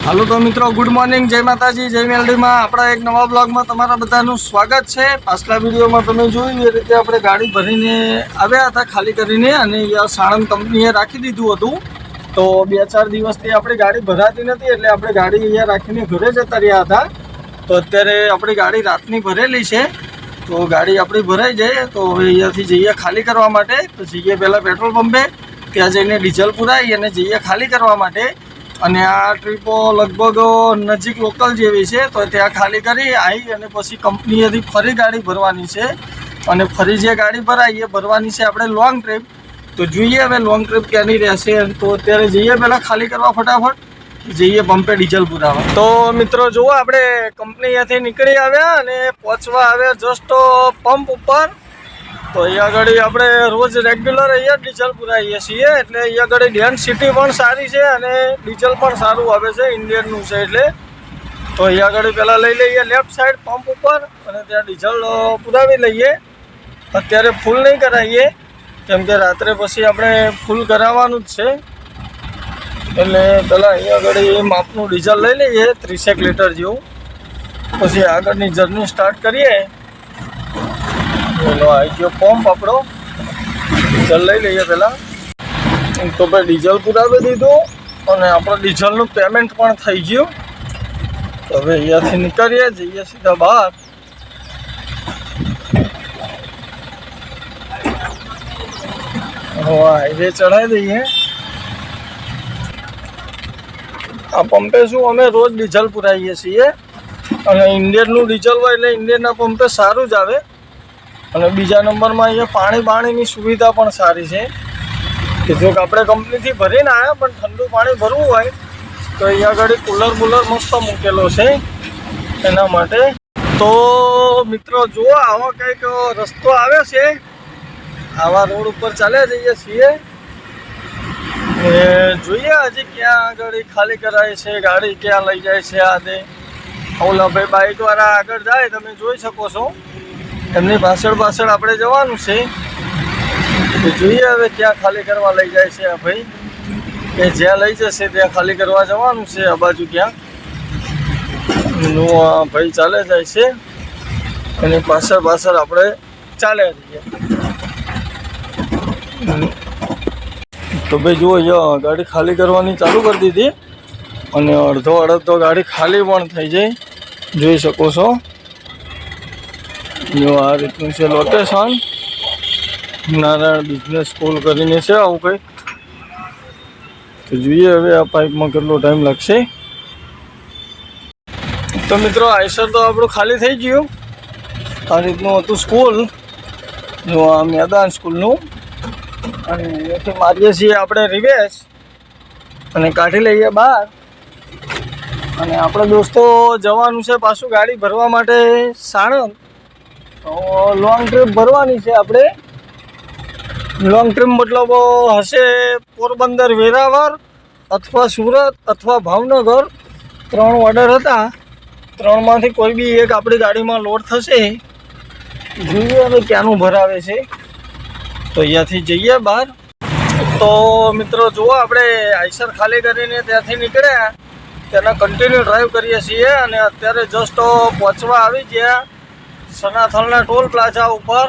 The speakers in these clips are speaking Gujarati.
હાલો તો મિત્રો, ગુડ મોર્નિંગ, જય માતાજી, જય મેલડીમાં આપણા એક નવા બ્લોગમાં તમારા બધાનું સ્વાગત છે। પાછલા વિડીયોમાં તમે જોયું એ રીતે આપણે ગાડી ભરીને આવ્યા હતા ખાલી કરીને, અને અહીંયા સાણંદ કંપનીએ રાખી દીધું હતું। તો 2-4 દિવસથી આપણી ગાડી ભરાતી નથી, એટલે આપણે ગાડી અહીંયા રાખીને ઘરે જતા રહ્યા હતા। તો અત્યારે આપણી ગાડી રાતની ભરેલી છે, તો ગાડી આપણી ભરાઈ જાય તો હવે અહીંયાથી જઈએ ખાલી કરવા માટે। તો જઈએ પહેલાં પેટ્રોલ પંપે, ત્યાં જઈને ડીઝલ પુરાવી અને જઈએ ખાલી કરવા માટે। અને આ ટ્રીપો લગભગ નજીક લોકલ જેવી છે, તો ત્યાં ખાલી કરી આવી અને પછી કંપનીએથી ફરી ગાડી ભરવાની છે, અને ફરી જે ગાડી ભરાય એ ભરવાની છે આપણે લોંગ ટ્રીપ। તો જોઈએ હવે લોંગ ટ્રીપ ક્યાંની રહેશે। તો અત્યારે જઈએ પહેલાં ખાલી કરવા ફટાફટ, જઈએ પંપે ડીઝલ પુરાવા। તો મિત્રો જુઓ, આપણે કંપનીએથી નીકળી આવ્યા અને પહોંચવા આવ્યા જસ્ટ પંપ ઉપર। તો અહીંયા આગળ આપણે રોજ રેગ્યુલર અહીંયા ડીઝલ પુરાવીએ છીએ, એટલે અહીંયા આગળ ડેન્સિટી પણ સારી છે અને ડીઝલ પણ સારું આવે છે, ઇન્ડિયનનું છે એટલે। તો અહીંયા આગળ પહેલાં લઈ લઈએ લેફ્ટ સાઈડ પંપ ઉપર, અને ત્યાં ડીઝલ પુરાવી લઈએ। અત્યારે ફૂલ નહીં કરાવીએ, કેમ કે રાત્રે પછી આપણે ફૂલ કરાવવાનું જ છે, એટલે પહેલાં અહીંયા આગળ એ માપનું ડીઝલ લઈ લઈએ 30 લીટર જેવું, પછી આગળની જર્ની સ્ટાર્ટ કરીએ। બોલો, આવી ગયો પંપ આપણો, ડીઝલ લઈ લઈએ પહેલાં। તો ભાઈ ડીઝલ પુરાવી દીધું અને આપણું ડીઝલનું પેમેન્ટ પણ થઈ ગયું। તો હવે અહીંયાથી નીકળીએ, જઈએ સીધા બહાર। હાઈવે ચડાવી દઈએ। આ પંપે શું અમે રોજ ડીઝલ પુરાવીએ છીએ, અને ઇન્ડિયનનું ડીઝલ હોય એટલે ઇન્ડિયનના પંપે સારું જ આવે। અને બીજા નંબરમાં અહીંયા પાણીની સુવિધા પણ સારી છે, કે જો આપણે કંપનીથી ભરીને આવ્યા પણ ઠંડુ પાણી ભરવું હોય તો અહીંયા આગળ કુલર મસ્ત મૂકેલો છે એના માટે। તો મિત્રો જુઓ, આવો કંઈક રસ્તો આવે છે, આવા રોડ ઉપર ચાલ્યા જઈએ છીએ। જોઈએ હજી ક્યાં આગળ ખાલી કરાય છે ગાડી, ક્યાં લઈ જાય છે। આ દે ઓલા ભાઈ બાઇકવાળા આગળ જાય, તમે જોઈ શકો છો, એમની પાછળ આપણે જવાનું છે। તો જોઈએ હવે ક્યાં ખાલી કરવા લઈ જાય છે આ ભાઈ, કે જ્યાં લઈ જશે ત્યાં ખાલી કરવા જવાનું છે। આ બાજુ ક્યાં આ ભાઈ ચાલે જાય છે, એની પાછળ આપણે ચાલે જઈએ। તો ભાઈ જુઓ, ગાડી ખાલી કરવાની ચાલુ કરી દીધી, અને અડધો ગાડી ખાલી પણ થઈ જાય, જોઈ શકો છો। જો આ રીતનું છે લોકેશન, નારાયણ બિઝનેસ સ્કૂલ કરીને છે આવું કંઈક। તો જોઈએ હવે આ પાઇપમાં કેટલો ટાઈમ લાગશે। તો મિત્રો આઈસર તો આપણું ખાલી થઈ ગયું। આ રીતનું હતું સ્કૂલ, જો આ મેદાન સ્કૂલનું, અને અહીંયાથી મારીએ છીએ આપણે રિવેશ અને કાઢી લઈએ બહાર। અને આપણે દોસ્તો જવાનું છે પાછું ગાડી ભરવા માટે સાણંદ। તો લોંગ ટ્રીપ ભરવાની છે આપણે। લોંગ ટ્રીપ મતલબ હશે પોરબંદર, વેરાવળ અથવા સુરત અથવા ભાવનગર, 3 ઓર્ડર હતા, 3માંથી કોઈ બી એક આપણી ગાડીમાં લોડ થશે। જોઈએ હવે ક્યાંનું ભરાવે છે। તો અહીંયાથી જઈએ બહાર। તો મિત્રો જુઓ, આપણે આઈસર ખાલી કરીને ત્યાંથી નીકળ્યા, તેના કન્ટિન્યુ ડ્રાઈવ કરીએ છીએ, અને અત્યારે જસ્ટ પહોંચવા આવી ગયા સનાથલના ટોલ પ્લાઝા ઉપર।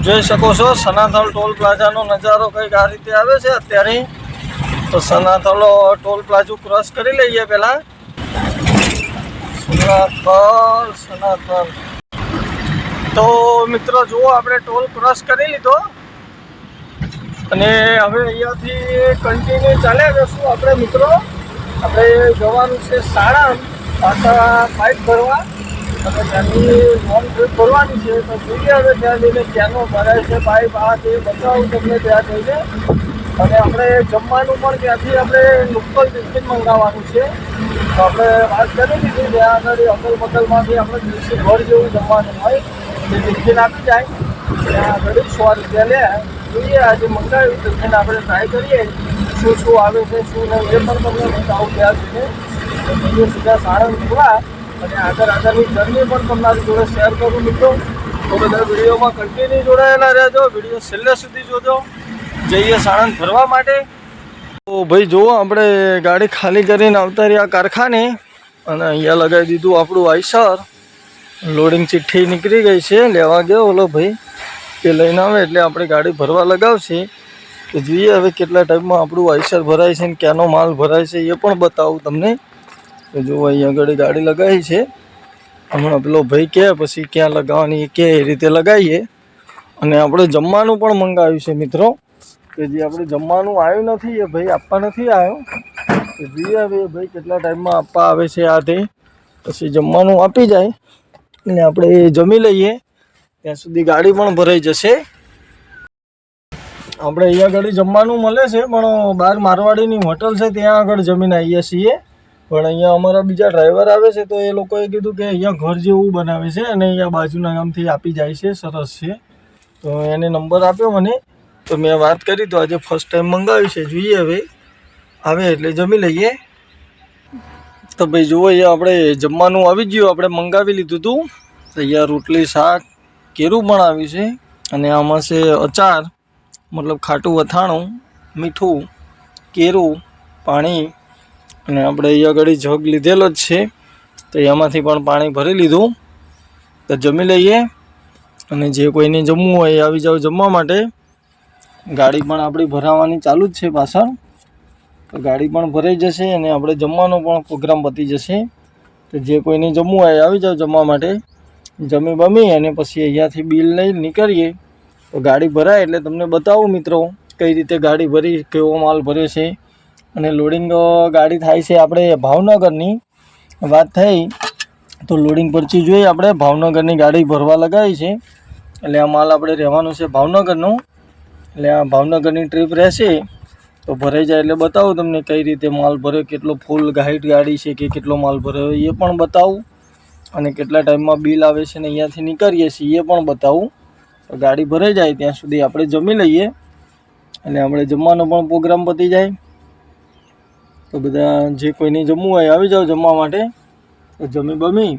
જોઈ શકો છો સનાથલ ટોલ પ્લાઝાનો નજારો કંઈક આ રીતે આવે છે અત્યારે। તો સનાથલ ટોલ પ્લાઝા ક્રોસ કરી લઈએ પહેલાં। સનાથલ તો મિત્રો જુઓ, આપણે ટોલ ક્રોસ કરી લીધો, અને હવે અહીંયાથી કન્ટિન્યુ ચાલ્યા જશું આપણે મિત્રો। આપણે જવાનું છે સાણંદ, પાછા પાઇપ ભરવા, અને ત્યાંની લોંગ ટ્રીપ ભરવાની છે। તો જોઈએ હવે ત્યાં જઈને ક્યાંનો ભરાય છે પાઇપ, આ તે બતાવું તમને ત્યાં જઈને। અને આપણે જમવાનું પણ ત્યાંથી આપણે લોકલ ટિફિન મંગાવવાનું છે। તો આપણે વાત કરી દીધી, ત્યાં આગળ અકલ-બકલમાંથી આપણે 30 ઘર જેવું જમવાનું હોય, એ ટિફિન આપી જાય, ત્યાં આગળ 100 રૂપિયા લે। જોઈએ આજે મંગાવ્યું ટિફિન, આપણે ટ્રાય કરીએ શું આવે છે શું નહીં, એ પણ તમને બતાવું ત્યાં જઈને। તો જોઈએ સીધા સાણંદ પૂરા, અને આગળની જર્ની પણ તમારી જોડે શેર કરું મિત્રો। તો બધા વિડીયોમાં કન્ટિન્યુ જોડાયેલા રહેજો, વિડીયો છેલ્લે સુધી જોજો। જઈએ સાણંદ ભરવા માટે। તો ભાઈ જુઓ, આપણે ગાડી ખાલી કરીને આવતા રહ્યા કારખાને અને અહીંયા લગાવી દીધું આપણું આઈસર. લોડિંગ ચિઠ્ઠી નીકળી ગઈ છે, લેવા ગયો ઓલો ભાઈ, તે લઈને આવે એટલે આપણે ગાડી ભરવા લગાવશે. તો જોઈએ હવે કેટલા ટાઈમમાં આપણું આઈસર ભરાય છે ને ક્યાંનો માલ ભરાય છે એ પણ બતાવું તમને. તો જુઓ અહીંયા આગળ ગાડી લગાવી છે. હમણાં પેલો ભાઈ કહે પછી ક્યાં લગાવવાની કે એ રીતે લગાવીએ. અને આપણે જમવાનું પણ મંગાવ્યું છે મિત્રો, કે જે આપણે જમવાનું આવ્યું નથી એ ભાઈ આપવા નથી આવ્યો. તો જોઈએ હવે ભાઈ કેટલા ટાઈમમાં આપવા આવે છે આ તે. પછી જમવાનું આપી જાય એટલે આપણે જમી લઈએ, ત્યાં સુધી ગાડી પણ ભરાઈ જશે. આપણે અહીંયા આગળ જમવાનું મળે છે પણ બહાર મારવાડીની હોટલ છે ત્યાં આગળ જમીને આવીએ છીએ. પણ અહીંયા અમારા બીજા ડ્રાઈવર આવે છે તો એ લોકોએ કીધું કે અહીંયા ઘર જેવું બનાવે છે અને અહીંયા બાજુના ગામથી આપી જાય છે, સરસ છે. તો એને નંબર આપ્યો મને, તો મેં વાત કરી. તો આજે ફર્સ્ટ ટાઈમ મંગાવ્યું છે, જોઈએ હવે આવે એટલે જમી લઈએ. તો ભાઈ જુઓ, અહીંયા આપણે જમવાનું આવી ગયું, આપણે મંગાવી લીધું હતું. અહીંયા રોટલી, શાક, કેરું પણ આવ્યું છે અને આમાં છે અચાર, મતલબ ખાટું અથાણું, મીઠું, કેરું, પાણી. અને આપણે અહીંયા આગળ જગ લીધેલો જ છે તો એમાંથી પણ પાણી ભરી લીધું. તો જમી લઈએ અને જે કોઈને જમવું હોય એ આવી જાવ જમવા માટે. ગાડી પણ આપણી ભરાવાની ચાલુ જ છે પાછળ, તો ગાડી પણ ભરાઈ જશે અને આપણે જમવાનો પણ પ્રોગ્રામ પતી જશે. તો જે કોઈને જમવું હોય આવી જાવ જમવા માટે. જમી બમી અને પછી અહીંયાથી બિલ લઈ નીકળીએ. તો ગાડી ભરાય એટલે તમને બતાવું મિત્રો કઈ રીતે ગાડી ભરી, કેવો માલ ભરે છે. અને લોડિંગ ગાડી થાય છે આપણે ભાવનગરની વાત થઈ તો લોડિંગ પરથી જોઈએ આપણે ભાવનગરની ગાડી ભરવા લગાવી છે. એટલે આ માલ આપણે રહેવાનું છે ભાવનગરનું, એટલે આ ભાવનગરની ટ્રીપ રહેશે. તો ભરાઈ જાય એટલે બતાવું તમને કઈ રીતે માલ ભરે, કેટલો ફૂલ હાઈટ ગાડી છે કે કેટલો માલ ભર્યો એ પણ બતાવું. અને કેટલા ટાઈમમાં બિલ આવે છે ને અહીંયાથી નીકળીએ છીએ એ પણ બતાવું. તો ગાડી ભરાઈ જાય ત્યાં સુધી આપણે જમી લઈએ અને આપણે જમવાનો પણ પ્રોગ્રામ પતી જાય. તો બધા જે કોઈને જમવું હોય આવી જાઓ જમવા માટે. તો જમી બમી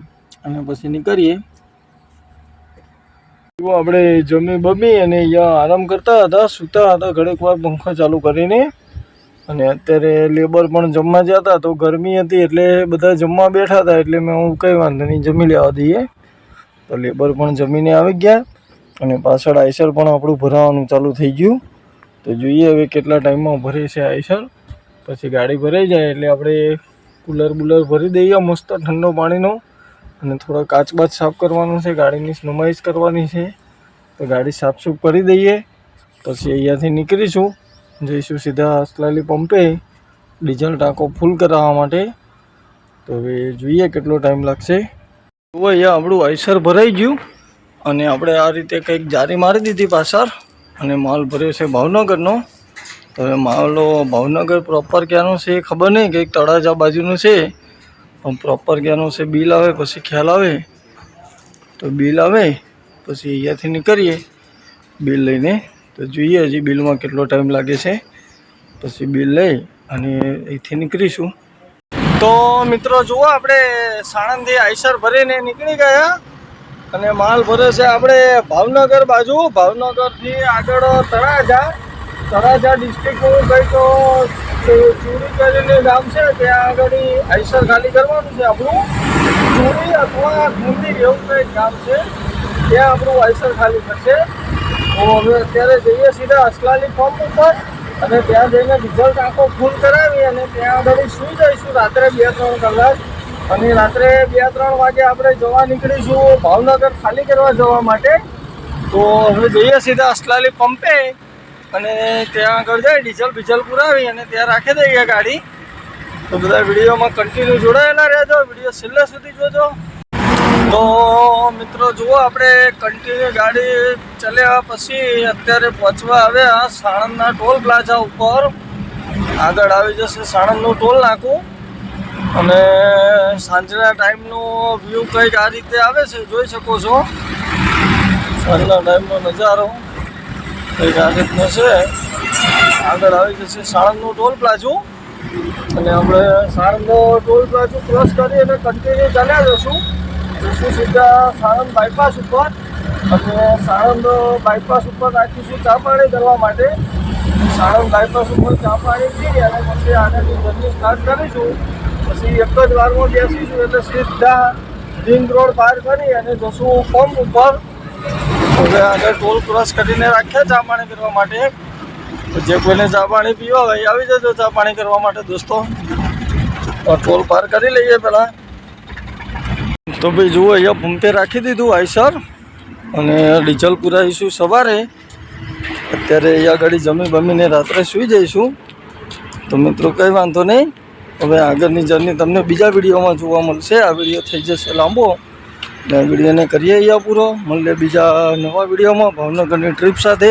અને પછી નીકળીએ. આપણે જમી બમી અને અહીંયા આરામ કરતા હતા, સૂતા હતા ઘડીક વાર પંખો ચાલુ કરીને. અને અત્યારે લેબર પણ જમવા જતા હતા, તો ગરમી હતી એટલે બધા જમવા બેઠા હતા એટલે મેં હું કંઈ વાંધો નહીં જમી લેવા દઈએ. તો લેબર પણ જમીને આવી ગયા અને પાછળ આઈસર પણ આપણું ભરાવાનું ચાલુ થઈ ગયું. તો જોઈએ હવે કેટલા ટાઈમમાં ભરે છે આઈસર. પછી ગાડી ભરાઈ જાય એટલે આપણે કુલર બુલર ભરી દઈએ મસ્ત ઠંડો પાણીનો. અને થોડા કાચ બાચ સાફ કરવાનું છે, ગાડીની નુમાઈશ કરવાની છે. તો ગાડી સાફસૂફ કરી દઈએ પછી અહીંયાથી નીકળીશું, જઈશું સીધા અસલાલી પંપે ડીઝલ ટાંકો ફૂલ કરાવવા માટે. તો હવે જોઈએ કેટલો ટાઈમ લાગશે. તો અહીંયા આપણું આઈસર ભરાઈ ગયું અને આપણે આ રીતે કંઈક જારી મારી દીધી પાછળ અને માલ ભર્યો છે ભાવનગરનો. તો હવે માલો ભાવનગર પ્રોપર ક્યાંનો છે એ ખબર નહીં, કંઈક તળાજા બાજુનું છે પણ પ્રોપર ક્યાંનું છે બિલ આવે પછી ખ્યાલ આવે. તો બિલ આવે પછી અહીંયાથી નીકળીએ બિલ લઈને. તો જોઈએ હજી બિલમાં કેટલો ટાઈમ લાગે છે, પછી બિલ લઈ અને અહીંથી નીકળીશું. તો મિત્રો જુઓ, આપણે સાણંદથી આઈસર ભરીને નીકળી ગયા અને માલ ભરે છે આપણે ભાવનગર બાજુ. ભાવનગરથી આગળ તળાજા ડિસ્ટ્રિક્ટનું કંઈક ચૂરી કરીને ગામ છે, ત્યાં આગળ આઈસર ખાલી કરવાનું છે આપણું. ચૂરી અથવા ગુંદી એવું કંઈક ગામ છે, ત્યાં આપણું આઈસર ખાલી થશે. તો હવે અત્યારે જઈએ સીધા અસલાલી પંપ ઉપર અને ત્યાં જઈને ડીઝલ ટાંકો ફૂલ કરાવી અને ત્યાં આગળ સૂઈ જઈશું રાત્રે 2-3 કલાક. અને રાત્રે 2-3 વાગે આપણે જવા નીકળીશું ભાવનગર ખાલી કરવા જવા માટે. તો હવે જઈએ સીધા અસલાલી પંપે અને ત્યાં આગળ જાય ડીઝલ પુરાવી અને ત્યાં રાખી દઈએ ગાડી. તો બધા વિડીયોમાં કન્ટિન્યુ જોડાયેલા રહેજો, વિડીયો છેલ્લે સુધી જોજો. તો મિત્રો જુઓ, આપણે કન્ટિન્યુ ગાડી ચલાવ્યા પછી અત્યારે પહોંચવા આવ્યા સાણંદના ટોલ પ્લાઝા ઉપર. આગળ આવી જશે સાણંદનું ટોલ નાકું અને સાંજના ટાઈમનો વ્યૂ કંઈક આ રીતે આવે છે, જોઈ શકો છો. સાંજના ટાઈમનો નજારો કંઈક આ રીતનો છે. આગળ આવી જશે સાણંદનું ટોલ પ્લાઝું અને આપણે સાણંદનો ટોલ પ્લાઝું ક્રોસ કરી અને કન્ટિન્યુ ચાલ્યા જશું સીધા સાણંદ બાયપાસ ઉપર. અને સાણંદ બાયપાસ ઉપર રાખીશું ચા પાણી કરવા માટે. સાણંદ બાયપાસ ઉપર ચા પાણી પી અને પછી આગળની જર્ની સ્ટાર્ટ કરીશું. પછી એક જ વારમાં બેસીશું એટલે સીધા રિંગ રોડ પાર કરી અને જશું પંપ ઉપર. હવે આગળ ટોલ ક્રોસ કરીને રાખ્યા ચા પાણી કરવા માટે. જે કોઈને ચા પાણી પીવા હોય આવી જજો ચા પાણી કરવા માટે દોસ્તો. ટોલ પાર કરી લઈએ પહેલાં. તો ભાઈ જુઓ અહીંયા પંપે રાખી દીધું આઈસર અને ડીઝલ પુરાવીશું સવારે. અત્યારે અહીંયા ગાડી જમી બમીને રાત્રે સૂઈ જઈશું. તો મિત્રો કંઈ વાંધો નહીં. હવે આગળની જર્ની તમને બીજા વિડીયોમાં જોવા મળશે. આ વિડીયો થઈ જશે લાંબો એટલે આ વિડીયોને કરીએ અહીંયા પૂરો. મળીએ બીજા નવા વિડીયોમાં ભાવનગરની ટ્રીપ સાથે.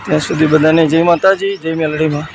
ત્યાં સુધી બધાને જય માતાજી, જય મેલડીમાં.